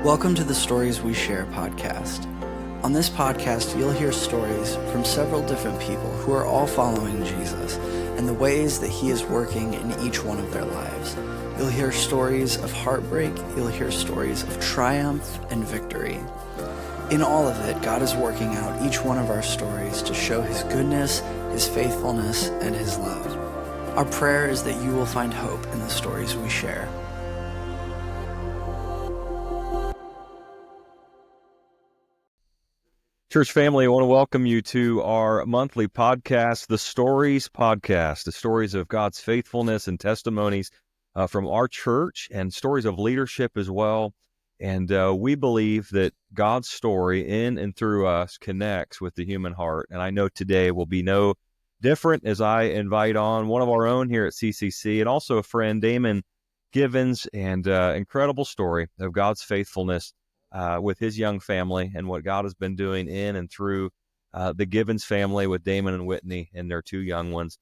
Welcome to the Stories We Share podcast. On this podcast, you'll hear stories from several different people who are all following Jesus and the ways that he is working in each one of their lives. You'll hear stories of heartbreak, you'll hear stories of triumph and victory. In all of it, God is working out each one of our stories to show his goodness, his faithfulness, and his love. Our prayer is that you will find hope in the stories we share. Church family, I want to welcome you to our monthly podcast, the Stories Podcast, the stories of God's faithfulness and testimonies from our church and stories of leadership as well. And we believe that God's story in and through us connects with the human heart. And I know today will be no different as I invite on one of our own here at CCC and also a friend, Damon Givens, and incredible story of God's faithfulness with his young family and what God has been doing in and through the Givens family with Damon and Whitney and their two young ones.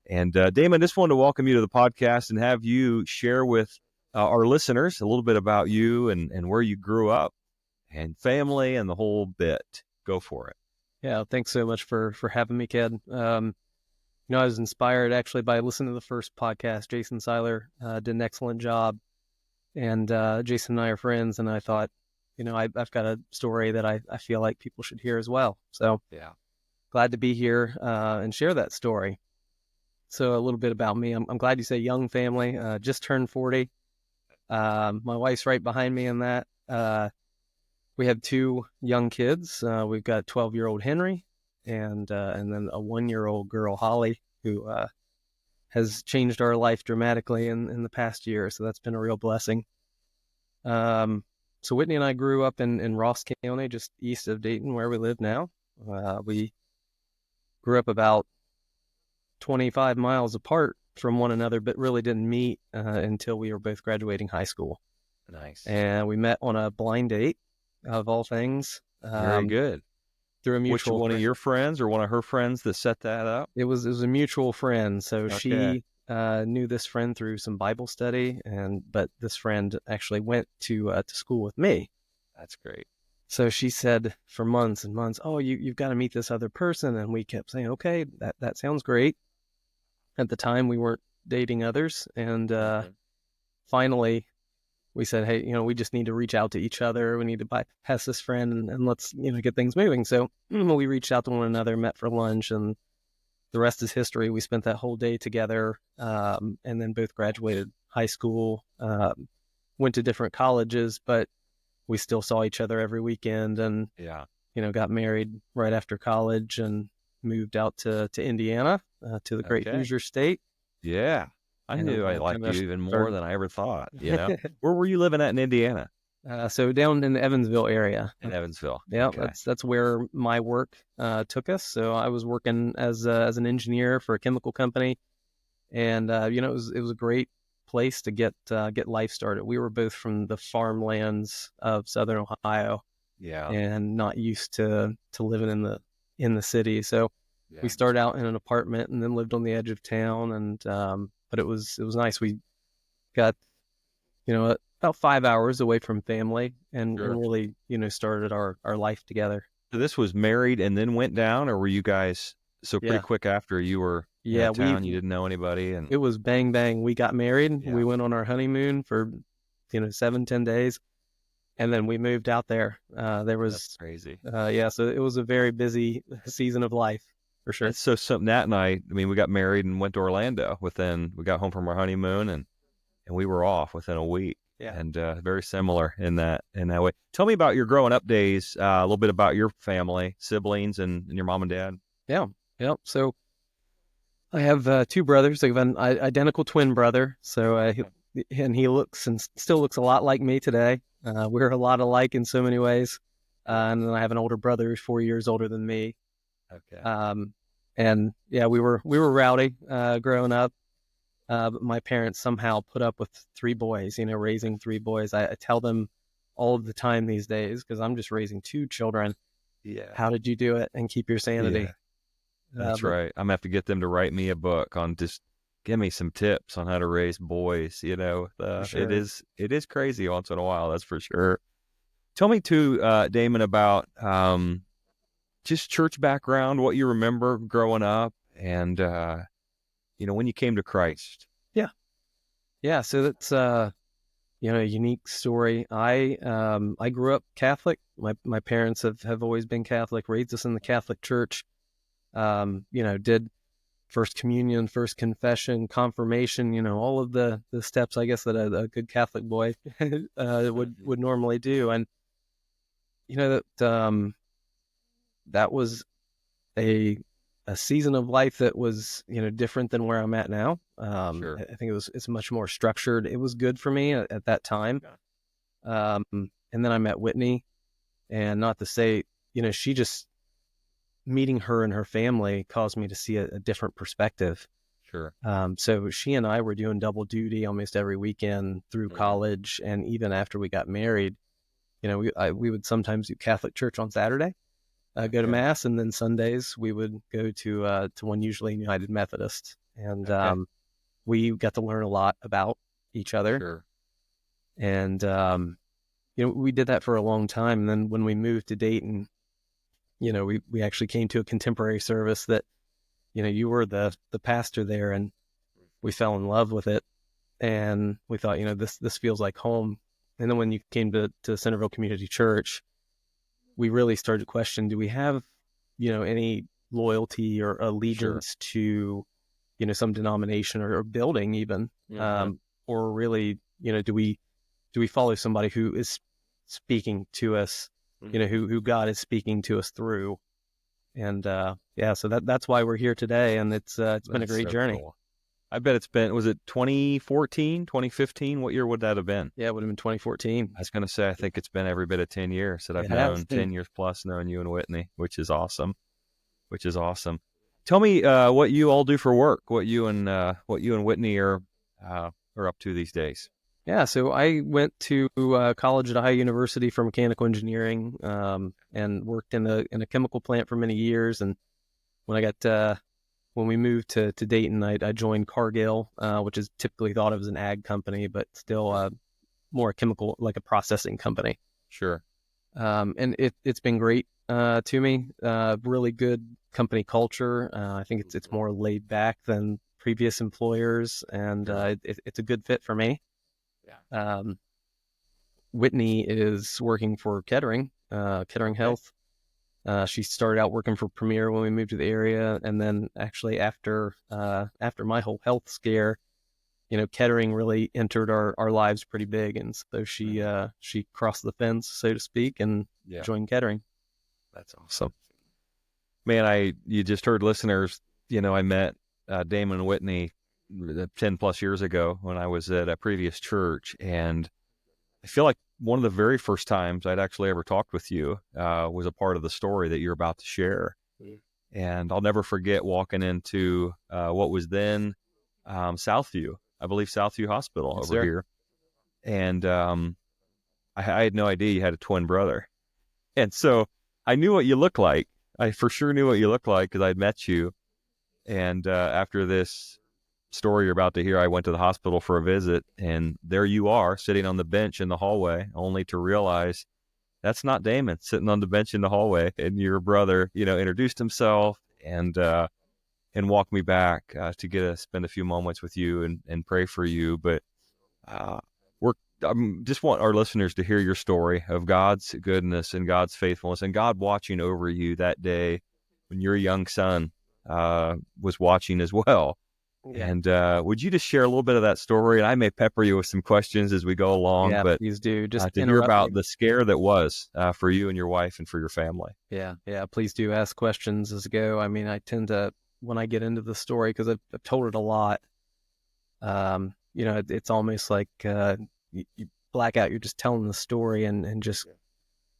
And Damon, just wanted to welcome you to the podcast and have you share with our listeners a little bit about you and where you grew up and family and the whole bit. Go for it. Yeah, thanks so much for having me, Ked. I was inspired actually by listening to the first podcast. Jason Seiler did an excellent job, and Jason and I are friends, and I thought, I've got a story that I feel like people should hear as well. So yeah, glad to be here and share that story. So a little bit about me. I'm glad you say young family. Just turned 40. My wife's right behind me in that. We have two young kids. We've got 12-year-old Henry and then a 1-year-old girl, Holly, who has changed our life dramatically in the past year. So that's been a real blessing. So Whitney and I grew up in Ross County, just east of Dayton, where we live now. We grew up about 25 miles apart from one another, but really didn't meet until we were both graduating high school. Nice. And we met on a blind date, of all things. Very good. Through a mutual Which one of your friends or one of her friends that set that up? It was a mutual friend. So Okay. She knew this friend through some Bible study, but this friend actually went to school with me. That's great. So she said for months and months, "Oh, you've got to meet this other person," and we kept saying, "Okay, that sounds great." At the time, we weren't dating others, and finally, we said, "Hey, we just need to reach out to each other. We need to bypass this friend, and let's get things moving." So we reached out to one another, met for lunch, and the rest is history. We spent that whole day together, and then both graduated high school, went to different colleges, but we still saw each other every weekend, and got married right after college and moved out to Indiana, to the great Hoosier state. Yeah. I knew I liked you even more than I ever thought. Where were you living at in Indiana? So down in the Evansville area. In Evansville. Yeah, okay. That's where my work took us. So I was working as an engineer for a chemical company, and it was a great place to get life started. We were both from the farmlands of Southern Ohio, and not used to living in the city. So we started out in an apartment and then lived on the edge of town, and but it was nice. We got about 5 hours away from family, and really started our life together. So this was married and then went down, or were you guys pretty quick after you were in town? You didn't know anybody, and it was bang bang. We got married. Yeah. We went on our honeymoon for 7-10 days, and then we moved out there. That's crazy. So it was a very busy season of life for sure. So Nat and I mean, we got married and went to Orlando. We got home from our honeymoon and we were off within a week. Yeah. And very similar in that way. Tell me about your growing up days, a little bit about your family, siblings, and your mom and dad. Yeah. So I have two brothers. I have an identical twin brother. So and he looks and still looks a lot like me today. We're a lot alike in so many ways. And then I have an older brother who's 4 years older than me. Okay. And we were rowdy growing up. But my parents somehow put up with 3 boys, raising 3 boys. I tell them all of the time these days, because I'm just raising 2 children. Yeah. How did you do it and keep your sanity? Yeah. That's right. I'm going to have to get them to write me a book on just give me some tips on how to raise boys. Sure. It is crazy once in a while. That's for sure. Tell me too, Damon, about just church background, what you remember growing up, and when you came to Christ. Yeah. So that's a unique story. I grew up Catholic. My parents have always been Catholic, raised us in the Catholic Church. Did First Communion, First Confession, Confirmation, all of the steps, I guess, that a good Catholic boy would normally do. And that was a season of life that was different than where I'm at now. Sure. I think it's much more structured. It was good for me at that time. And then I met Whitney, and not to say she just, meeting her and her family caused me to see a different perspective. Sure. So she and I were doing double duty almost every weekend through college, and even after we got married, we would sometimes do Catholic church on Saturday, go to mass, and then Sundays we would go to one, usually United Methodist, and we got to learn a lot about each other. Sure. And we did that for a long time. And then when we moved to Dayton, we actually came to a contemporary service that, you were the pastor there, and we fell in love with it. And we thought, this feels like home. And then when you came to Centerville Community Church, we really started to question, do we have, any loyalty or allegiance to, some denomination or building even, or really, do we follow somebody who is speaking to us, who God is speaking to us through. And so that's why we're here today, and it's been a great journey. Cool. I bet was it 2014, 2015? What year would that have been? Yeah, it would have been 2014. I was going to say, I think it's been every bit of 10 years that I've known, 10 years plus knowing you and Whitney, which is awesome. Tell me what you all do for work, what you and Whitney are up to these days. Yeah, so I went to college at Ohio University for mechanical engineering, and worked in a chemical plant for many years. And when we moved to Dayton, I joined Cargill, which is typically thought of as an ag company, but still more chemical, like a processing company. Sure. And it's been great to me. Really good company culture. I think it's more laid back than previous employers, and it's a good fit for me. Yeah. Whitney is working for Kedrick Health. She started out working for Premier when we moved to the area, and then actually after my whole health scare, Kedrick really entered our lives pretty big, and so she crossed the fence, so to speak, and joined Kedrick. That's awesome, man. You just heard, listeners. I met Damon and Whitney 10 plus years ago when I was at a previous church, and I feel like one of the very first times I'd actually ever talked with you was a part of the story that you're about to share. And I'll never forget walking into what was then Southview, I believe Southview Hospital over here. And I had no idea you had a twin brother. And so I knew what you looked like. I for sure knew what you looked like because I'd met you. And after this story you're about to hear, I went to the hospital for a visit, and there you are sitting on the bench in the hallway, only to realize that's not Damon sitting on the bench in the hallway, and your brother, introduced himself and walked me back to get to spend a few moments with you and pray for you. But I just want our listeners to hear your story of God's goodness and God's faithfulness and God watching over you that day when your young son was watching as well. Yeah. And would you just share a little bit of that story? And I may pepper you with some questions as we go along. Yeah, but please do. Just to hear about the scare that was for you and your wife and for your family. Yeah, please do ask questions as we go. I mean, I tend to, when I get into the story, because I've told it a lot, it's almost like you black out. You're just telling the story and just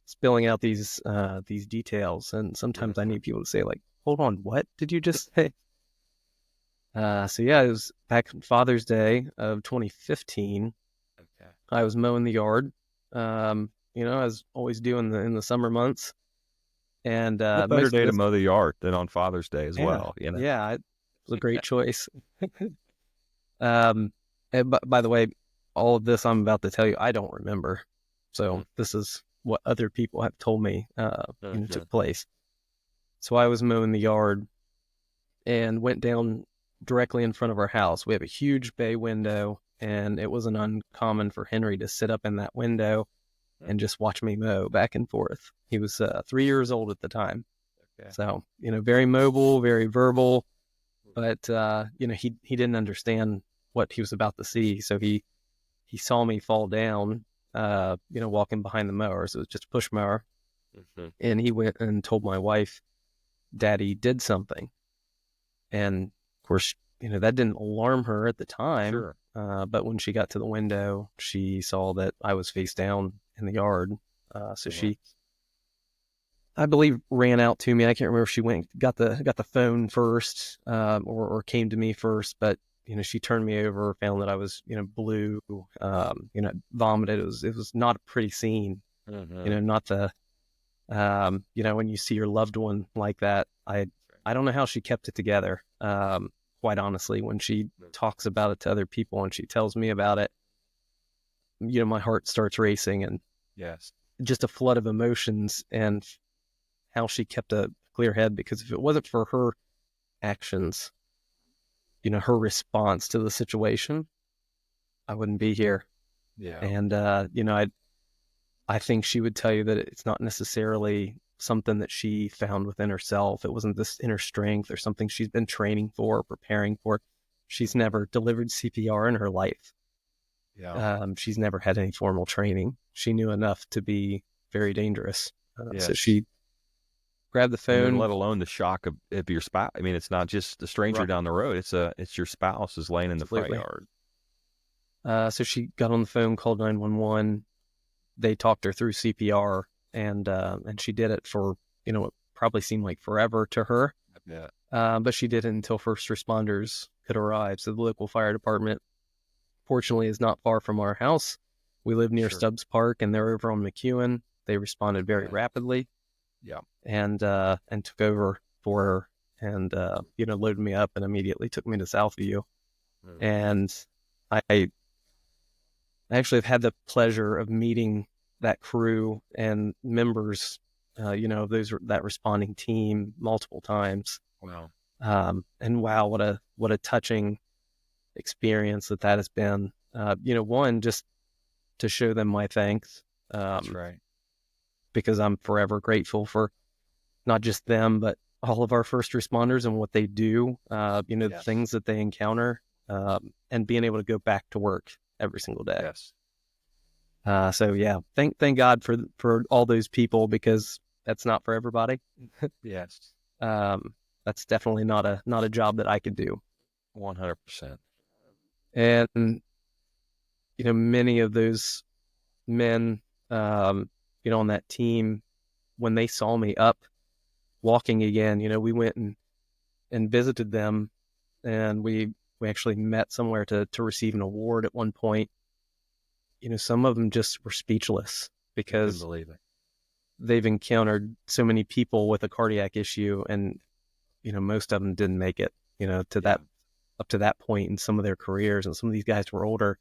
spilling out these details. And sometimes I need people to say, like, hold on, what did you just say? So yeah, it was back on Father's Day of 2015. Okay. I was mowing the yard, as always do in the summer months. And what better day to mow the yard than on Father's Day as well? Yeah, it was a great choice. And by the way, all of this I'm about to tell you, I don't remember. So this is what other people have told me took place. So I was mowing the yard and went down directly in front of our house. We have a huge bay window, and it wasn't uncommon for Henry to sit up in that window and just watch me mow back and forth. He was 3 years old at the time. Okay. So, very mobile, very verbal, but, he didn't understand what he was about to see. So he saw me fall down, walking behind the mower. So it was just a push mower. Mm-hmm. And he went and told my wife, Daddy did something. And of course, that didn't alarm her at the time. Sure. But when she got to the window, she saw that I was face down in the yard. So she, I believe, ran out to me. I can't remember if she went, got the phone first, or came to me first, but she turned me over, found that I was, blue, vomited. It was not a pretty scene. Mm-hmm. Not the, when you see your loved one like that. I don't know how she kept it together. Quite honestly, when she talks about it to other people and she tells me about it, my heart starts racing, and Yes, just a flood of emotions, and how she kept a clear head, because if it wasn't for her actions, her response to the situation, I wouldn't be here. yeah, And, I think she would tell you that it's not necessarily something that she found within herself. It wasn't this inner strength or something she's been training for, or preparing for. She's never delivered CPR in her life. yeah. She's never had any formal training. She knew enough to be very dangerous. So Yes. she grabbed the And then phone. let alone the shock of your spouse. I mean, it's not just a stranger Right. down the road. It's your spouse is laying in the front Absolutely. yard. So she got on the phone, called 911. They talked her through CPR, and she did it for, what probably seemed like forever to her. Yeah. But she did it until first responders could arrive. So the local fire department, fortunately, is not far from our house. We live near Sure. Stubbs Park, and they're over on McEwen. They responded very rapidly. Yeah. And took over for her, and loaded me up and immediately took me to Southview. Mm. And I actually have had the pleasure of meeting that crew and members, that responding team multiple times. Wow. And wow, what a touching experience that has been. One, just to show them my thanks. That's right. Because I'm forever grateful for not just them, but all of our first responders and what they do, the things that they encounter, and being able to go back to work every single day. Yes. So yeah, thank God for all those people, because that's not for everybody. Yes. That's definitely not a job that I could do. 100%. And many of those men, on that team, when they saw me up walking again, we went and visited them, and we actually met somewhere to receive an award at one point. Some of them just were speechless, because believe it. they've encountered so many people with a cardiac issue, and most of them didn't make it, that up to that point in some of their careers. And some of these guys were older.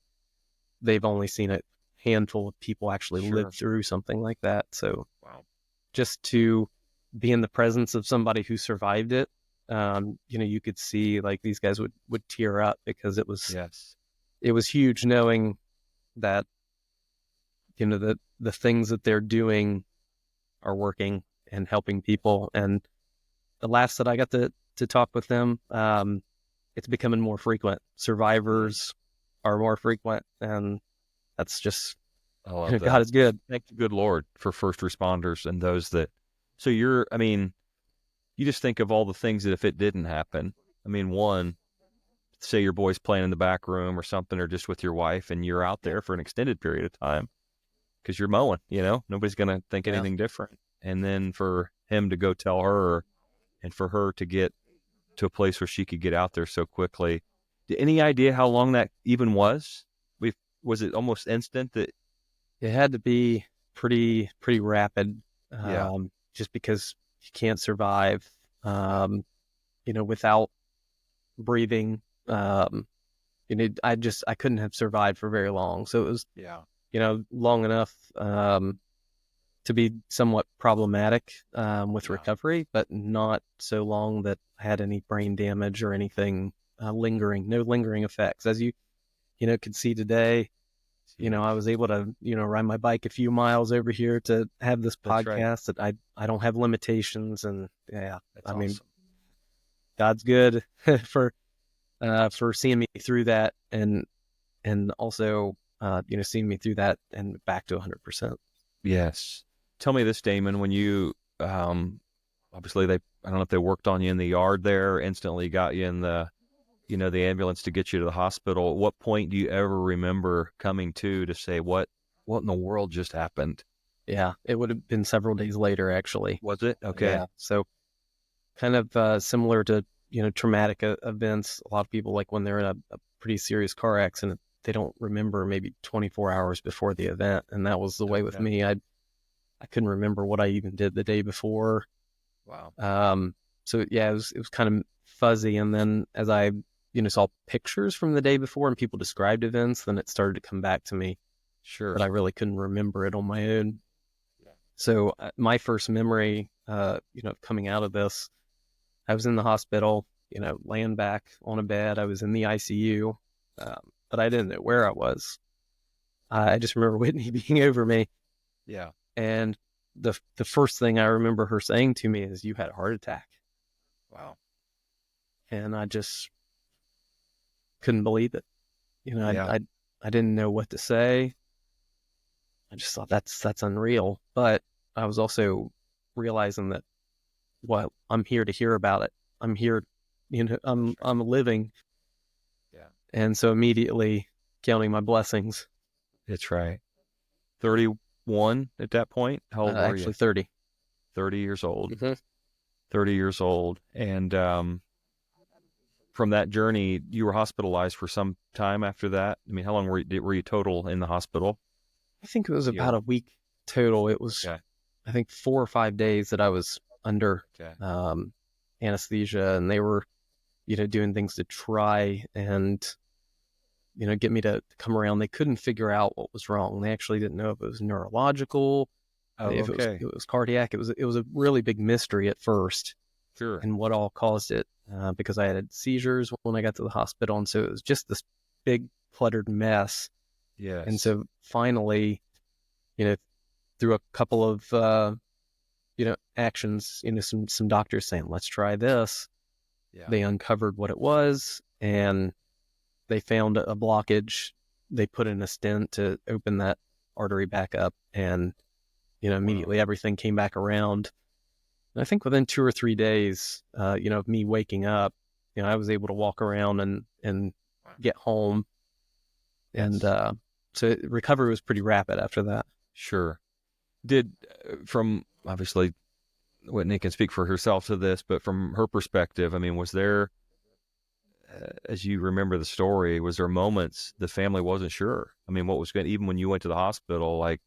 They've only seen a handful of people actually live through something like that. So wow, just to be in the presence of somebody who survived it, you could see, like, these guys would tear up, because it was huge knowing that, the things that they're doing are working and helping people. And the last that I got to talk with them, it's becoming more frequent. Survivors are more frequent, and that's just, I love that. God is good. Thank the good Lord for first responders and those that. So you just think of all the things that if it didn't happen, one, say your boy's playing in the back room or something, or just with your wife, and you're out there for an extended period of time because you're mowing, nobody's going to think anything different. And then for him to go tell her, and for her to get to a place where she could get out there so quickly. Any idea how long that even was? Was it almost instant that? It had to be pretty rapid, Yeah. just because you can't survive, without breathing. I couldn't have survived for very long. So it was, long enough, to be somewhat problematic with Yeah. recovery, but not so long that I had any brain damage or anything no lingering effects. As you could see today, I was able to, ride my bike a few miles over here to have this That's right. podcast that I don't have limitations. And yeah, That's I mean, awesome. God's good for seeing me through that and also, seeing me through that and back to 100%. Yes. Tell me this, Damon, when you, obviously I don't know if they worked on you in the yard there, instantly got you in the ambulance to get you to the hospital. At what point do you ever remember coming to say, what in the world just happened? Yeah, it would have been several days later, actually. Was it? Okay. Yeah. So kind of similar to, traumatic events. A lot of people, like when they're in a pretty serious car accident, they don't remember maybe 24 hours before the event. And that was the way with me. I couldn't remember what I even did the day before. Wow. So yeah, it was kind of fuzzy. And then as I, saw pictures from the day before and people described events, then it started to come back to me. Sure. But I really couldn't remember it on my own. Yeah. So my first memory, coming out of this, I was in the hospital, laying back on a bed. I was in the ICU, but I didn't know where I was. I just remember Whitney being over me. Yeah. And the first thing I remember her saying to me is, "You had a heart attack." Wow. And I just couldn't believe it. Yeah. I didn't know what to say. I just thought that's unreal. But I was also realizing that, well, I'm here to hear about it. I'm here, I'm living. Yeah. And so immediately counting my blessings. That's right. 31 at that point? How old were you? Actually 30. 30 years old. Mm-hmm. 30 years old. And from that journey, you were hospitalized for some time after that? I mean, how long were you total in the hospital? I think it was about a week total. It was, I think, 4 or 5 days that I was under anesthesia, and they were, doing things to try and, get me to come around. They couldn't figure out what was wrong. They actually didn't know if it was neurological, if it was cardiac. It was a really big mystery at first. Sure. And what all caused it, because I had seizures when I got to the hospital, and so it was just this big cluttered mess. Yes. And so finally, through a couple of actions, some doctors saying, "Let's try this." Yeah. They uncovered what it was, and they found a blockage. They put in a stent to open that artery back up, and immediately everything came back around. And I think within 2 or 3 days, of me waking up, I was able to walk around and get home. And so recovery was pretty rapid after that. Sure. From obviously Whitney can speak for herself to this, but from her perspective, I mean, was there, as you remember the story, was there moments the family wasn't sure? I mean, what was going, even when you went to the hospital, like,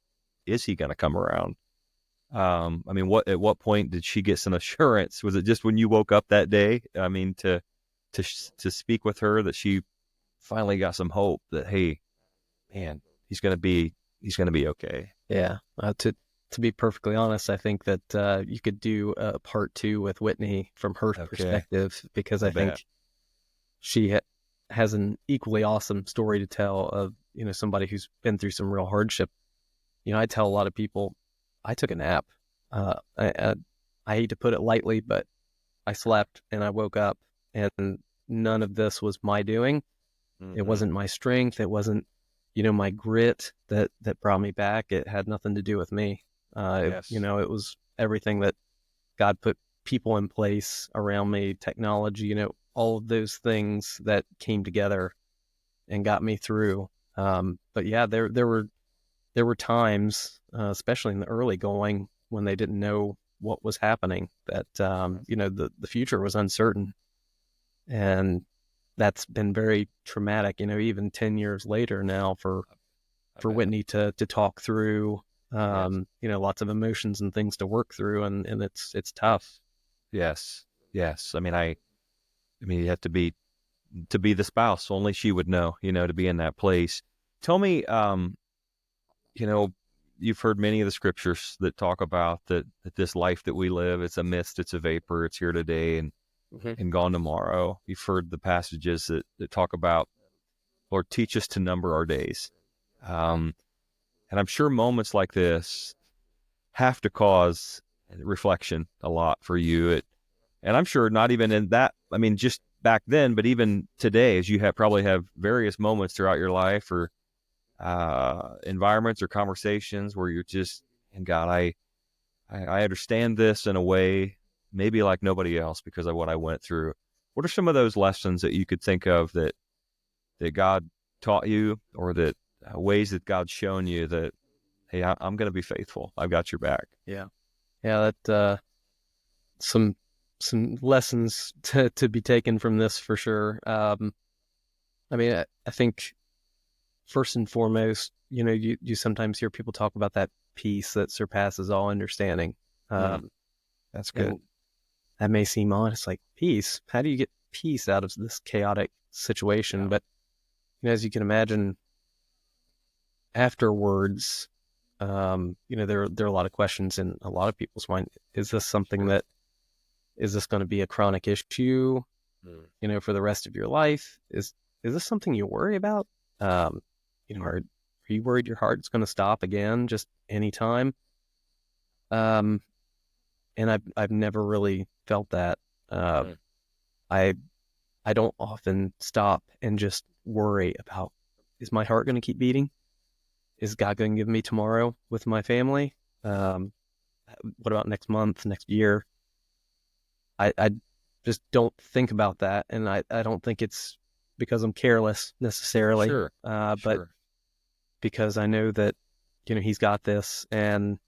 is he going to come around? I mean, at what point did she get some assurance? Was it just when you woke up that day? I mean, to speak with her, that she finally got some hope that, hey, man, he's going to be okay. Yeah. To be perfectly honest, I think that you could do a part 2 with Whitney from her perspective, because I think she has an equally awesome story to tell of, somebody who's been through some real hardship. I tell a lot of people, I took a nap. I hate to put it lightly, but I slept and I woke up, and none of this was my doing. Mm-hmm. It wasn't my strength. It wasn't, my grit that brought me back. It had nothing to do with me. It was everything that God put people in place around me, technology, all of those things that came together and got me through. But yeah, there were times, especially in the early going, when they didn't know what was happening, that, the future was uncertain. And that's been very traumatic, even 10 years later now for Whitney to talk through, lots of emotions and things to work through. And it's tough. Yes. Yes. I mean, you have to be the spouse. Only she would know, to be in that place. Tell me, you've heard many of the scriptures that talk about that this life that we live, it's a mist, it's a vapor, it's here today and gone tomorrow. You've heard the passages that talk about, Lord, teach us to number our days. And I'm sure moments like this have to cause reflection a lot for you. And I'm sure not even in that, I mean, just back then, but even today, as you probably have various moments throughout your life or environments or conversations where you're just, and God, I understand this in a way maybe like nobody else because of what I went through. What are some of those lessons that you could think of that God taught you, or that ways that God's shown you that, hey, I'm going to be faithful. I've got your back. Yeah. That some lessons to be taken from this for sure. I mean, I think first and foremost, you sometimes hear people talk about that peace that surpasses all understanding. That's good. That may seem odd. It's like, peace? How do you get peace out of this chaotic situation? Yeah. But as you can imagine, afterwards, there are a lot of questions in a lot of people's mind. Is this something is this going to be a chronic issue, for the rest of your life? Is this something you worry about? Are you worried your heart's going to stop again just anytime? And I've never really felt that. I don't often stop and just worry about, is my heart going to keep beating? Is God going to give me tomorrow with my family? What about next month, next year? I just don't think about that. And I don't think it's because I'm careless necessarily, but because I know that, he's got this, and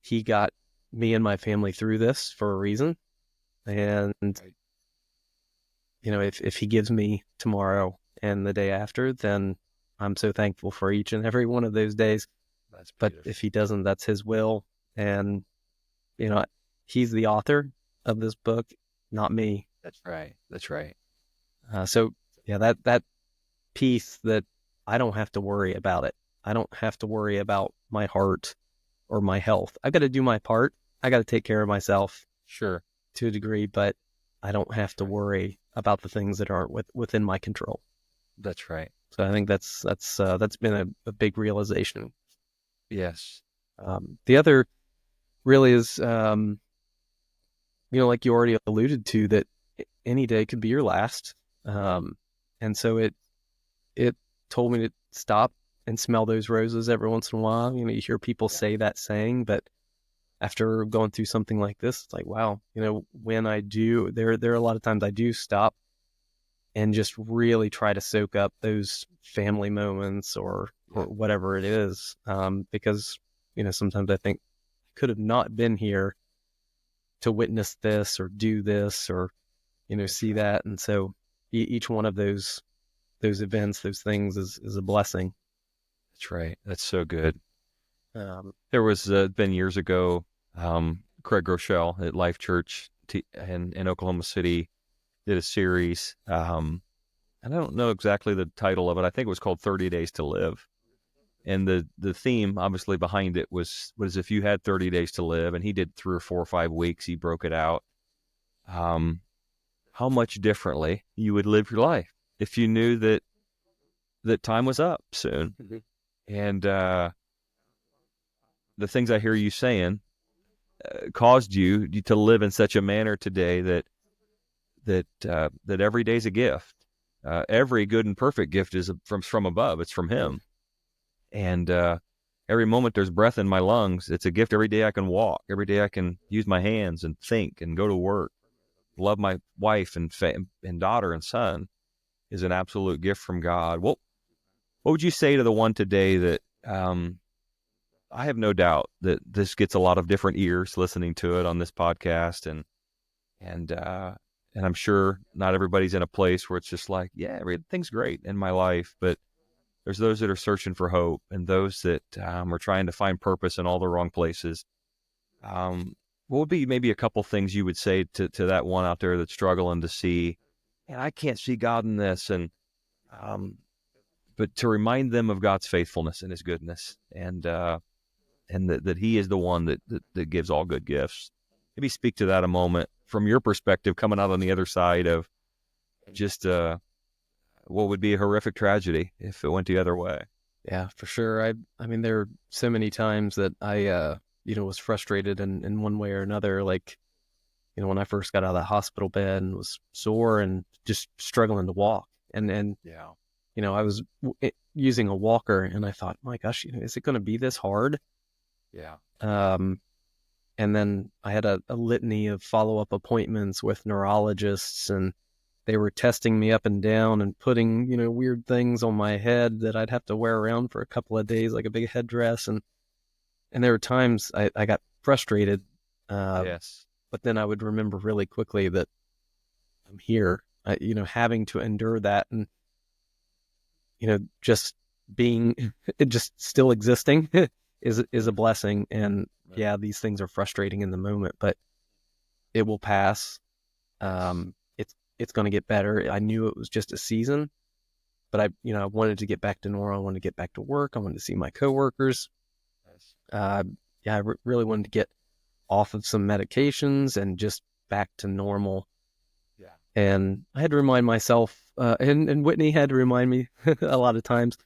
he got me and my family through this for a reason. And, if he gives me tomorrow and the day after, then I'm so thankful for each and every one of those days. But if he doesn't, that's his will. And, he's the author of this book, not me. That's right. So that piece that I don't have to worry about it. I don't have to worry about my heart or my health. I got to do my part. I got to take care of myself. Sure. To a degree, but I don't have to worry about the things that aren't within my control. That's right. So I think that's been a big realization. Yes. The other really is, like you already alluded to, that any day could be your last. And so it told me to stop and smell those roses every once in a while. You hear people say that saying, but after going through something like this, it's like, wow, when I do, there are a lot of times I do stop and just really try to soak up those family moments or whatever it is. Because, sometimes I think I could have not been here to witness this or do this or, see that. And so each one of those events, those things is a blessing. That's right. That's so good. There was been years ago, Craig Rochelle at Life Church in Oklahoma City did a series. I don't know exactly the title of it. I think it was called 30 Days to Live. And the theme, obviously, behind it was if you had 30 days to live, and he did 3 or 4 or 5 weeks, he broke it out, how much differently you would live your life if you knew that time was up soon. Mm-hmm. And the things I hear you saying caused you to live in such a manner today that every day's a gift. Every good and perfect gift is from above. It's from him. And every moment there's breath in my lungs, it's a gift. Every day I can walk. Every day I can use my hands and think and go to work. Love my wife and daughter and son is an absolute gift from God. What would you say to the one today that I have no doubt that this gets a lot of different ears listening to it on this podcast, and I'm sure not everybody's in a place where it's just like, yeah, everything's great in my life, but there's those that are searching for hope, and those that are trying to find purpose in all the wrong places. What would be maybe a couple things you would say to that one out there that's struggling to see, and I can't see God in this, and but to remind them of God's faithfulness and his goodness, and and that He is the one that gives all good gifts. Maybe speak to that a moment from your perspective, coming out on the other side of just what would be a horrific tragedy if it went the other way. Yeah, for sure. I mean, there are so many times that I was frustrated in one way or another. Like, when I first got out of the hospital bed and was sore and just struggling to walk, and Yeah. I was using a walker, and I thought, my gosh, is it going to be this hard? Yeah. And then I had a litany of follow-up appointments with neurologists, and they were testing me up and down and putting, weird things on my head that I'd have to wear around for a couple of days, like a big headdress. And there were times I got frustrated. Yes. But then I would remember really quickly that I'm here, having to endure that, and, just being, just still existing is a blessing. And yeah, these things are frustrating in the moment, but it will pass. It's going to get better. I knew it was just a season, but I wanted to get back to normal. I wanted to get back to work. I wanted to see my coworkers. I really wanted to get off of some medications and just back to normal. Yeah. And I had to remind myself, and Whitney had to remind me a lot of times,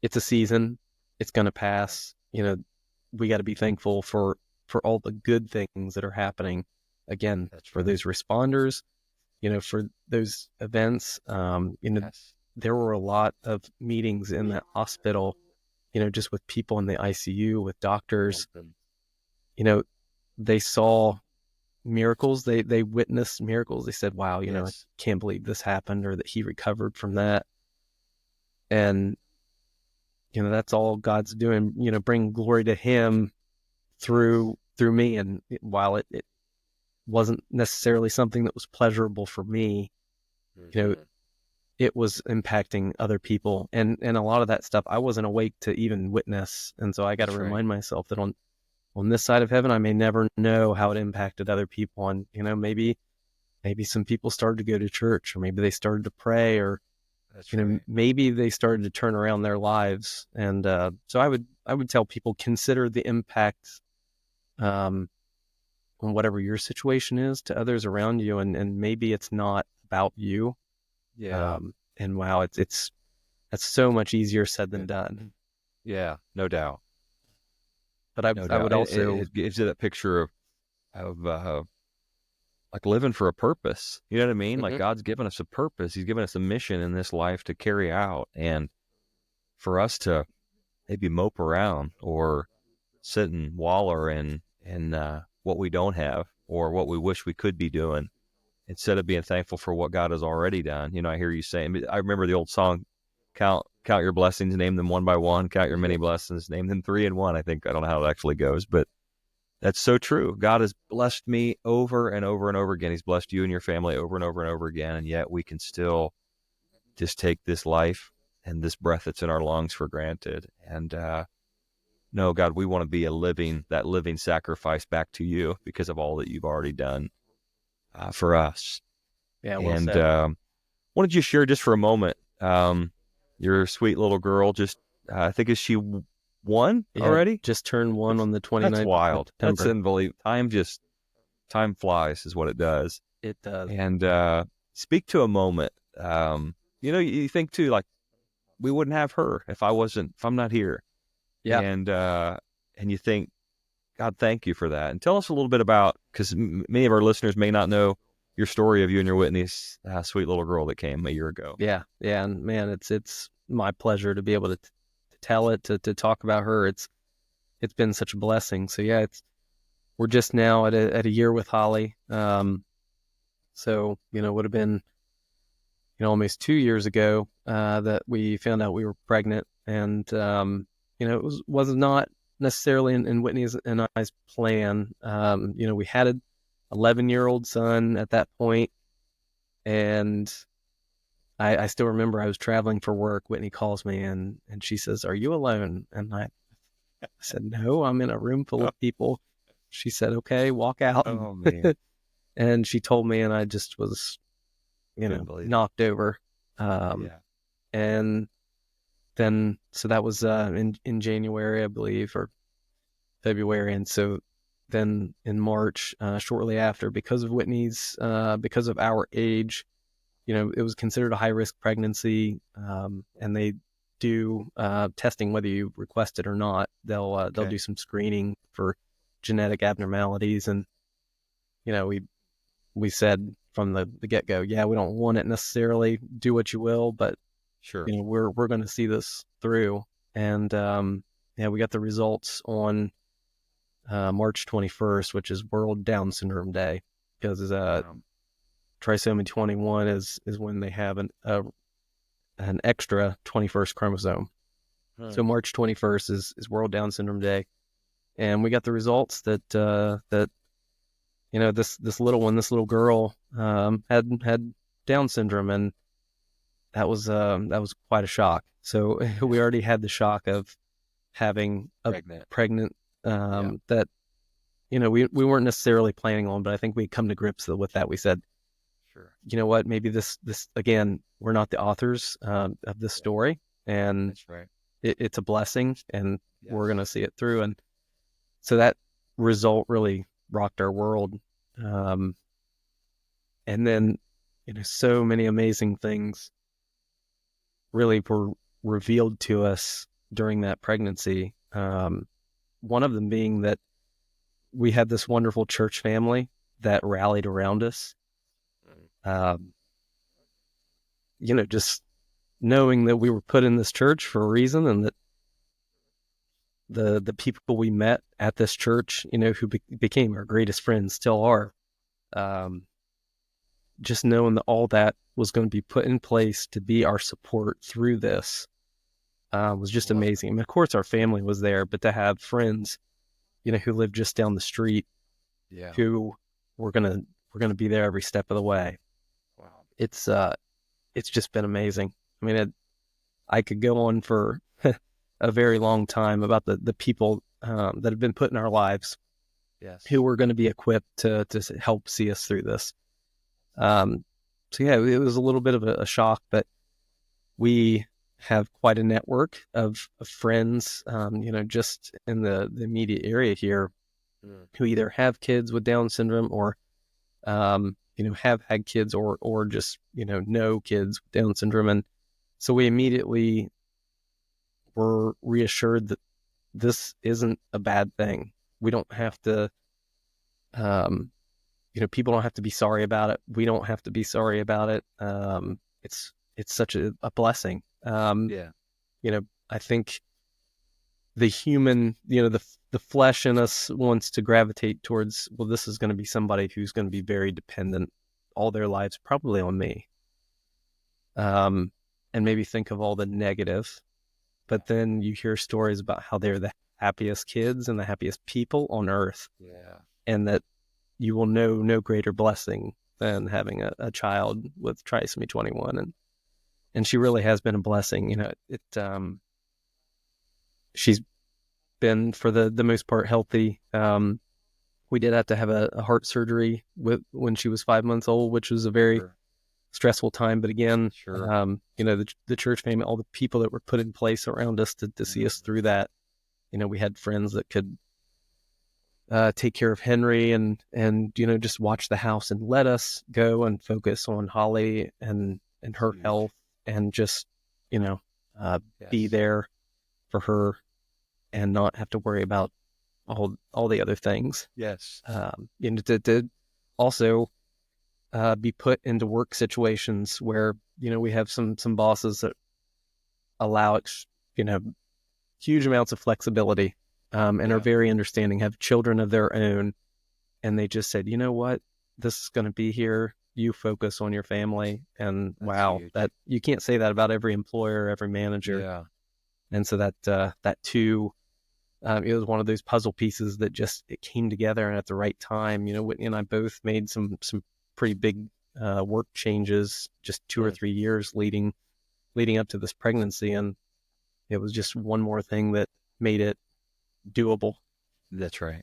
it's a season. It's going to pass. We got to be thankful for all the good things that are happening. Again, for those responders, for those events, there were a lot of meetings in that hospital, just with people in the ICU, with doctors. They saw miracles. They witnessed miracles. They said, wow, I can't believe this happened, or that he recovered from that. And, that's all God's doing, bring glory to him through me. And while it wasn't necessarily something that was pleasurable for me, it was impacting other people. And a lot of that stuff I wasn't awake to even witness. And so I got to remind myself that on this side of heaven, I may never know how it impacted other people. And, maybe some people started to go to church, or maybe they started to pray, or, maybe they started to turn around their lives. And so I would tell people, consider the impact on whatever your situation is to others around you. And maybe it's not about you. Yeah. And wow, that's so much easier said than done. Yeah, no doubt. But I would also, it gives you that picture of like living for a purpose. You know what I mean? Like, God's given us a purpose. He's given us a mission in this life to carry out, and for us to maybe mope around or sit and waller in what we don't have or what we wish we could be doing, instead of being thankful for what God has already done. I hear you saying, I remember the old song, count your blessings, name them one by one, count your many blessings, name them 3 in 1. I don't know how it actually goes, but that's so true. God has blessed me over and over and over again. He's blessed you and your family over and over and over again. And yet we can still just take this life and this breath that's in our lungs for granted. And no, God, we want to be that living sacrifice back to you because of all that you've already done for us. Yeah, well and said. Wanted you to share just for a moment, your sweet little girl, just I think, is she 1 already? Just turned 1 on the 29th. That's wild. Of September. That's unbelievable. Time flies is what it does. It does. And speak to a moment. You think too, like, we wouldn't have her if I'm not here. Yeah. And you think, God, thank you for that. And tell us a little bit about, because many of our listeners may not know your story of you and your Whitney's sweet little girl that came a year ago. Yeah. And man, it's my pleasure to be able to tell it, to talk about her. It's been such a blessing. So yeah, we're just now at a year with Holly. So, would have been, almost 2 years ago, that we found out we were pregnant. And, it was not necessarily in Whitney's and I's plan. We had an 11-year-old son at that point, and I still remember I was traveling for work. Whitney calls me and she says, "Are you alone?" And I said, "No, I'm in a room full of people." She said, "Okay, walk out." Oh, man. And she told me, and I just was, knocked over. And then, so that was in January, I believe, or February. And so then in March, shortly after, because of our age, it was considered a high-risk pregnancy, and they do testing whether you request it or not. They'll do some screening for genetic abnormalities, and we said from the get-go, yeah, we don't want it necessarily. Do what you will, but Sure. we're going to see this through. And we got the results on March 21st, which is World Down Syndrome Day, because trisomy 21 is when they have an extra 21st chromosome. So March 21st is World Down Syndrome Day, and we got the results that this little girl had Down syndrome, and that was quite a shock. So we already had the shock of having a pregnant that we weren't necessarily planning on, but I think we come to grips with that. We said, sure, you know what, maybe this again, we're not the authors of this story, and that's right. It's a blessing, and we're going to see it through. And so that result really rocked our world. And then, so many amazing things really were revealed to us during that pregnancy. One of them being that we had this wonderful church family that rallied around us. Just knowing that we were put in this church for a reason, and that the people we met at this church, who became our greatest friends, still are, just knowing that all that was going to be put in place to be our support through this was just amazing. I mean, of course, our family was there, but to have friends, who lived just down the street, who were gonna be there every step of the way. Wow, it's just been amazing. I mean, I could go on for a very long time about the people that have been put in our lives, who were going to be equipped to help see us through this. So yeah, it was a little bit of a shock, but we have quite a network of friends, just in the immediate area here, who either have kids with Down syndrome, or have had kids, or just know kids with Down syndrome. And so we immediately were reassured that this isn't a bad thing. We don't have to, people don't have to be sorry about it. We don't have to be sorry about it. It's such a blessing. I think the human, the flesh in us wants to gravitate towards, well, this is going to be somebody who's going to be very dependent all their lives, probably on me. And maybe think of all the negative, but then you hear stories about how they're the happiest kids and the happiest people on earth. And that you will know no greater blessing than having a child with trisomy 21. And she really has been a blessing. She's been, for the most part, healthy. We did have to have a heart surgery when she was 5 months old, which was a very stressful time. But again, the church family, all the people that were put in place around us to see us through that. We had friends that could take care of Henry and just watch the house and let us go and focus on Holly and her health, and just be there for her and not have to worry about all the other things. To also be put into work situations where we have some bosses that allow huge amounts of flexibility, and are very understanding, have children of their own, and they just said, you know what, this is going to be here. You focus on your family. And that's wow, huge. That you can't say that about every employer, every manager. And so that too, it was one of those puzzle pieces that just, it came together, and at the right time. Whitney and I both made some pretty big work changes just 2 or 3 years leading up to this pregnancy, and it was just one more thing that made it doable. That's right.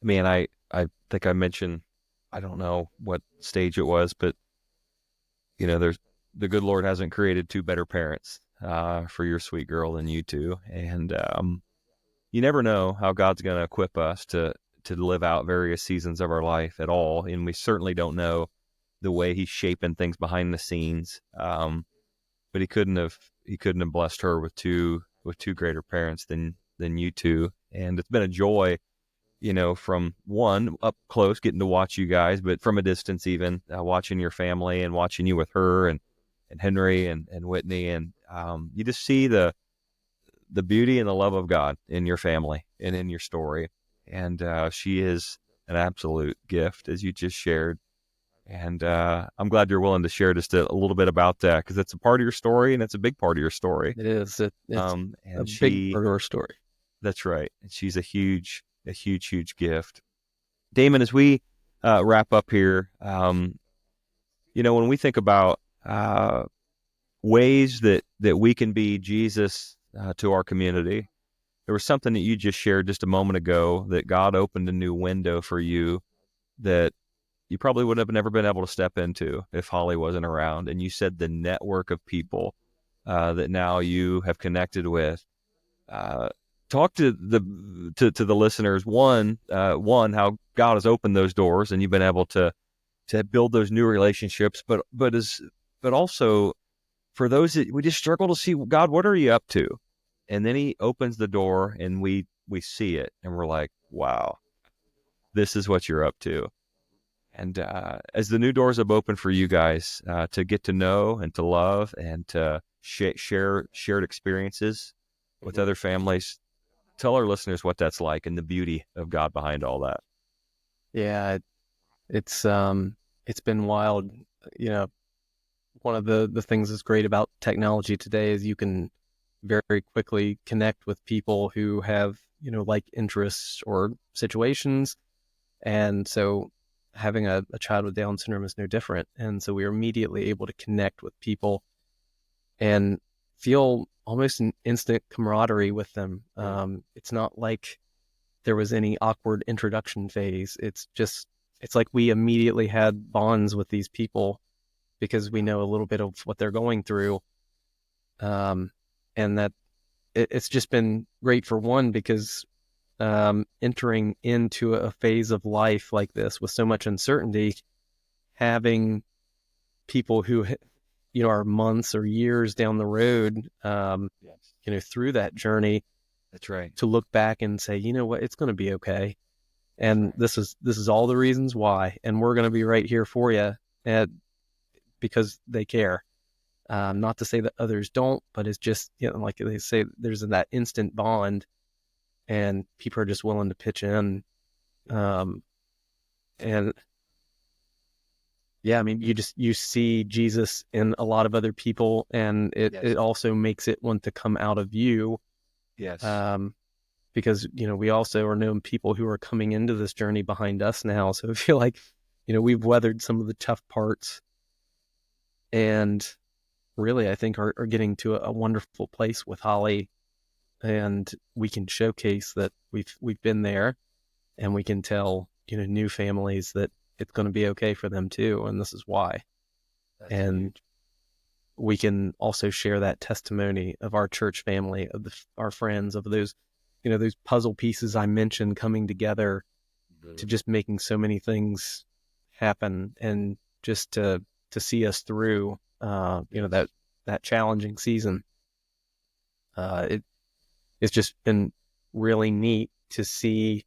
I mean, I think I mentioned, I don't know what stage it was, but there's, the good Lord hasn't created two better parents for your sweet girl than you two. And you never know how God's going to equip us to live out various seasons of our life at all. And we certainly don't know the way he's shaping things behind the scenes. But he couldn't have blessed her with two greater parents than you two. And it's been a joy, from one up close, getting to watch you guys, but from a distance, even watching your family and watching you with her and Henry and Whitney. And you just see the beauty and the love of God in your family and in your story. And she is an absolute gift, as you just shared. And I'm glad you're willing to share just a little bit about that, because it's a part of your story, and it's a big part of your story. It is. It's and a big part of our story. That's right. And she's a huge gift. Damon, as we wrap up here, when we think about ways that we can be Jesus to our community, there was something that you just shared just a moment ago, that God opened a new window for you that you probably would have never been able to step into if Holly wasn't around. And you said the network of people that now you have connected with. Talk to the listeners. One, how God has opened those doors, and you've been able to build those new relationships. But also for those that we just struggle to see, God, what are you up to? And then he opens the door, and we see it, and we're like, wow, this is what you're up to. And as the new doors have opened for you guys to get to know and to love and to share shared experiences with other families, tell our listeners what that's like and the beauty of God behind all that. Yeah, it's been wild. One of the things that's great about technology today is you can very quickly connect with people who have, like interests or situations. And so having a child with Down syndrome is no different. And so we are immediately able to connect with people and feel almost an instant camaraderie with them. It's not like there was any awkward introduction phase. It's like we immediately had bonds with these people because we know a little bit of what they're going through. And that it's just been great for one, because entering into a phase of life like this with so much uncertainty, having people who, are months or years down the road, through that journey. That's right. To look back and say, you know what, it's going to be okay. And this is all the reasons why. And we're going to be right here for you, because they care. Not to say that others don't, but it's just, like they say, there's that instant bond, and people are just willing to pitch in. And yeah, I mean, you see Jesus in a lot of other people, and it also makes it want to come out of you. Yes. Because, we also are known people who are coming into this journey behind us now. So I feel like, we've weathered some of the tough parts, and really, I think are getting to a wonderful place with Holly, and we can showcase that we've been there, and we can tell, new families that it's going to be okay for them too. And this is why. And we can also share that testimony of our church family, of our friends, of those, those puzzle pieces I mentioned coming together to just making so many things happen, and just to see us through, that challenging season. It's just been really neat to see,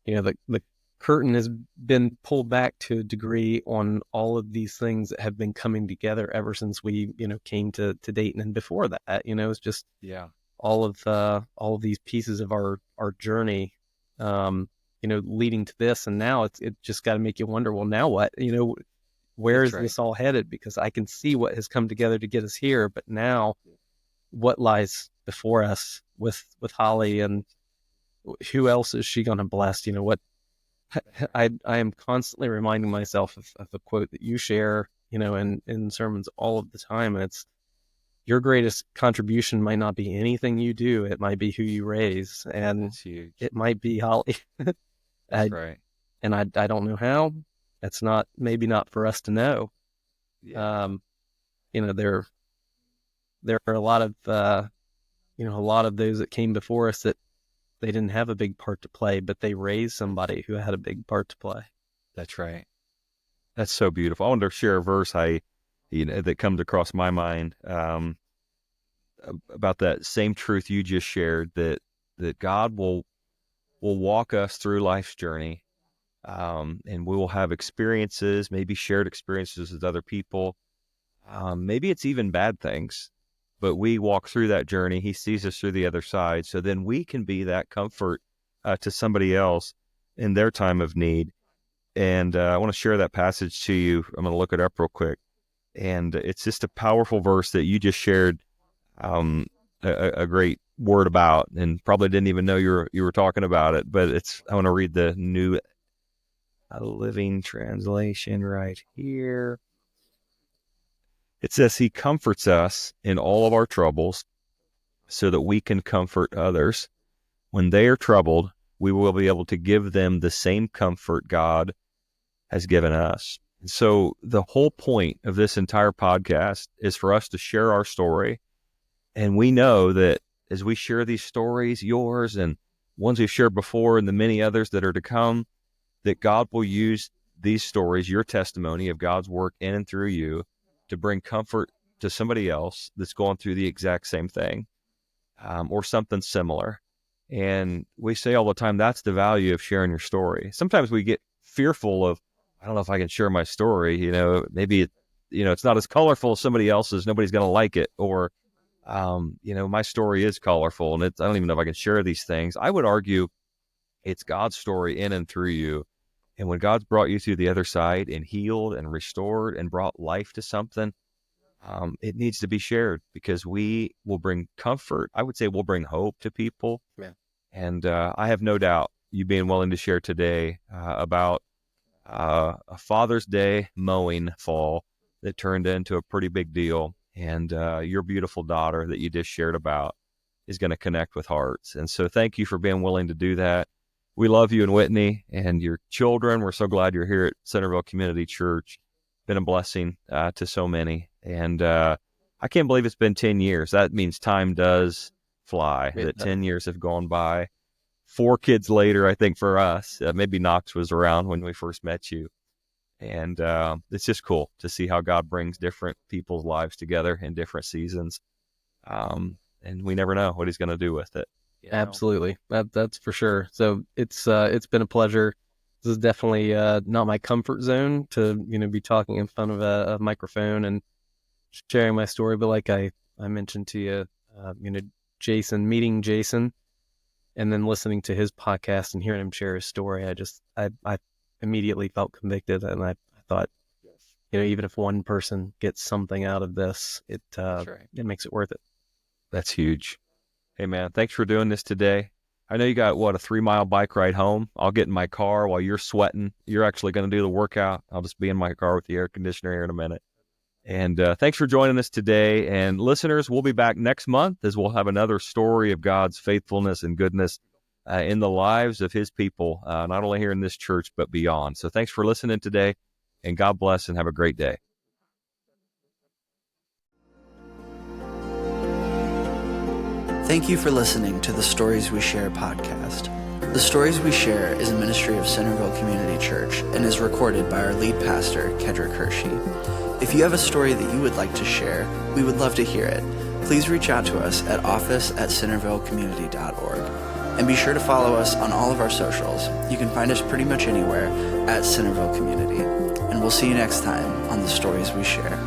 the curtain has been pulled back to a degree on all of these things that have been coming together ever since we, came to Dayton. And before that, it's just all of these pieces of our journey, leading to this. And now it just got to make you wonder, well, now what? Where is this all headed? Because I can see what has come together to get us here, but now what lies before us with Holly, and who else is she going to bless? What I am constantly reminding myself of a quote that you share, in sermons all of the time. And it's, your greatest contribution might not be anything you do. It might be who you raise, and it might be Holly. That's right. And I don't know how. That's maybe not for us to know. Yeah. There are a lot of, a lot of those that came before us that they didn't have a big part to play, but they raised somebody who had a big part to play. That's right. That's so beautiful. I wanted to share a verse that comes across my mind about that same truth you just shared, that God will walk us through life's journey, and we will have experiences, maybe shared experiences with other people. Maybe it's even bad things, but we walk through that journey. He sees us through the other side, so then we can be that comfort to somebody else in their time of need. And I want to share that passage to you. I'm going to look it up real quick. And it's just a powerful verse that you just shared a great word about, and probably didn't even know you were talking about it. But I want to read the New Living Translation right here. It says, "He comforts us in all of our troubles so that we can comfort others. When they are troubled, we will be able to give them the same comfort God has given us." And so the whole point of this entire podcast is for us to share our story. And we know that as we share these stories, yours and ones we've shared before and the many others that are to come, that God will use these stories, your testimony of God's work in and through you, to bring comfort to somebody else that's going through the exact same thing, or something similar. And we say all the time, that's the value of sharing your story. Sometimes we get fearful of, I don't know if I can share my story, maybe it's not as colorful as somebody else's, nobody's going to like it. Or, my story is colorful and I don't even know if I can share these things. I would argue it's God's story in and through you. And when God's brought you through the other side and healed and restored and brought life to something, it needs to be shared, because we will bring comfort. I would say we'll bring hope to people. Yeah. And I have no doubt you being willing to share today about a Father's Day mowing fall that turned into a pretty big deal. And your beautiful daughter that you just shared about is going to connect with hearts. And so thank you for being willing to do that. We love you and Whitney and your children. We're so glad you're here at Centerville Community Church. Been a blessing to so many. And I can't believe it's been 10 years. That means time does fly, that 10 years have gone by. 4 kids later, I think, for us. Maybe Knox was around when we first met you. And it's just cool to see how God brings different people's lives together in different seasons. And we never know what he's going to do with it. Absolutely. That's for sure. So it's been a pleasure. This is definitely not my comfort zone to, be talking in front of a microphone and sharing my story. But like I mentioned to you, meeting Jason and then listening to his podcast and hearing him share his story, I immediately felt convicted. And I thought, even if one person gets something out of this, it makes it worth it. That's huge. Hey man, thanks for doing this today. I know you got, a 3-mile bike ride home. I'll get in my car while you're sweating. You're actually going to do the workout. I'll just be in my car with the air conditioner here in a minute. And thanks for joining us today. And listeners, we'll be back next month as we'll have another story of God's faithfulness and goodness in the lives of his people, not only here in this church, but beyond. So thanks for listening today, and God bless and have a great day. Thank you for listening to the Stories We Share podcast. The Stories We Share is a ministry of Centerville Community Church and is recorded by our lead pastor, Kedrick. If you have a story that you would like to share, we would love to hear it. Please reach out to us at office@centervillecommunity.org. And be sure to follow us on all of our socials. You can find us pretty much anywhere at Centerville Community. And we'll see you next time on The Stories We Share.